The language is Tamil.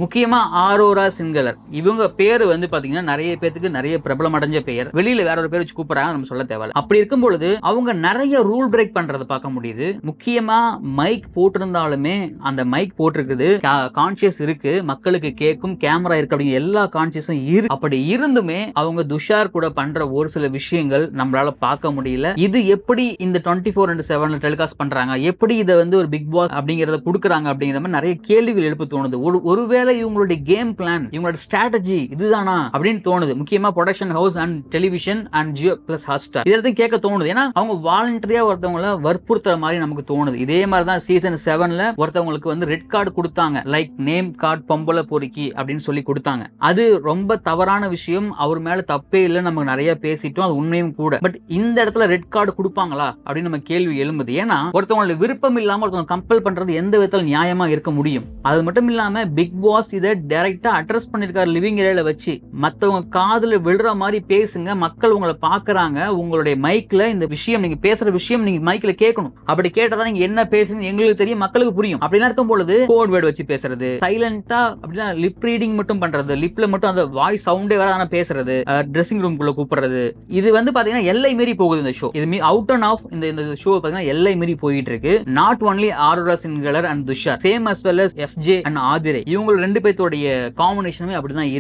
முக்கியமா ஆரோரா சிங்களர் இவங்க பேரு வந்து பாத்தீங்கன்னா நிறைய பேருக்கு நிறைய பிரபலம் அடைஞ்ச பெயர். வெளியில வேற ஒரு பேர் வச்சு கூப்பிடுறாங்க, நம்ம சொல்ல தேவையில்ல. அப்படி இருக்கும் பொழுது அவங்க நிறைய ரூல் பிரேக் பண்றத பார்க்க முடியுது. முக்கியமா மைக் போட்டிருந்தாலுமே அந்த மைக் போட்டிருக்குது, கான்சியஸ் இருக்கு, மக்களுக்கு கேட்கும், கேமரா இருக்கு, அப்படிங்கிற எல்லா கான்சியஸும் இருக்கு. அப்படி இருந்துமே அவங்க துஷார் கூட பண்ற ஒரு சில விஷயங்கள் நம்மளால பார்க்க முடியல. இது எப்படி இந்த 24/7 டெலிகாஸ்ட் பண்றாங்க, எப்படி இதை வந்து ஒரு பிக் பாஸ் அப்படிங்கறத கொடுக்குறாங்க அப்படிங்கிற மாதிரி நிறைய கேள்விகள் எழுப்ப தோணுது. ஒருவேளை இவங்களுடைய கேம் பிளான், இவங்களோட ஸ்ட்ராட்டஜி இதுதானா அப்படின்னு தோணுது. முக்கியமா production house and television and Jio plus Hotstar இதெல்லாம் கேட்க தோணுது. ஏன்னா அவங்க வாலண்டரியா ஒருத்தவங்கள வற்புறுத்துற மாதிரி நமக்கு தோணுது. இதே மாதிரி தான் சீசன் 7ல ஒருத்தவங்களுக்கு வந்து ரெட் கார்டு கொடுத்தாங்க, லைக் நேம் கார்டு பொம்பளை பொறுக்கி அப்படின்னு சொல்லி கொடுத்தாங்க. அது ரொம்ப தவறான விஷயம், அவர் மேல தப்பே இல்லை, நம்ம நிறைய பேசிட்டோம், அது உண்மையும் கூட. பட் இந்த இடத்துல ரெட் கார்டு கொடுப்பாங்களா அப்படின்னு நம்ம கேள்வி எழும்புது. ஏன்னா ஒருத்தவங்களோட விருப்பம் இல்லாம ஒருத்தவங்க கம்பல் பண்றது எந்த விதத்தில் நியாயமா இருக்க முடியும்? அது மட்டும் இல்லாம பிக் பாஸ் இதை டைரக்டா அட்ரஸ் பண்ணிருக்காரு லிவிங் ஏரியால வச்சு. மத்தவங்க காதுல விழுற மாதிரி பேசுங்க, மக்கள் உங்களை பாக்குறாங்க, உங்களுடைய மைக்ல இந்த விஷயம், நீங்க பேசுற விஷயம் நீங்க மைக்ல கேட்கணும். அப்படி கேட்டதான் நீங்க என்ன பேசுறீங்க எங்களுக்கு தெரியும், மக்களுக்கு புரியும். அப்படிலாம் இருக்கும் பொழுது கோட் வேர்டு வச்சு பேசுறது, சைலண்டா அப்படின்னா லிப் ரீடிங் மட்டும் பண்றது, லிப்ல மட்டும் அந்த வாய்ஸ் சவுண்டே வர பேசுறது, ட்ரெஸ்ஸிங் ரூம்குள்ள கூப்பிடுறது, இது வந்து பாத்தீங்கன்னா எல்லை மீறி போகுது இந்த ஷோ. இது அவுட் அண்ட் ஆஃப் இந்த ஷோ பாத்தீங்கன்னா எல்லை மீறி போயிட்டு இருக்கு. Not only Aurora Sinclair and Tushar, same as well as FJ and Aadhirai, இவங்க ரெண்டு பேர்த்தோடைய காம்பினேஷனுமே அப்படிதான் இருக்கு.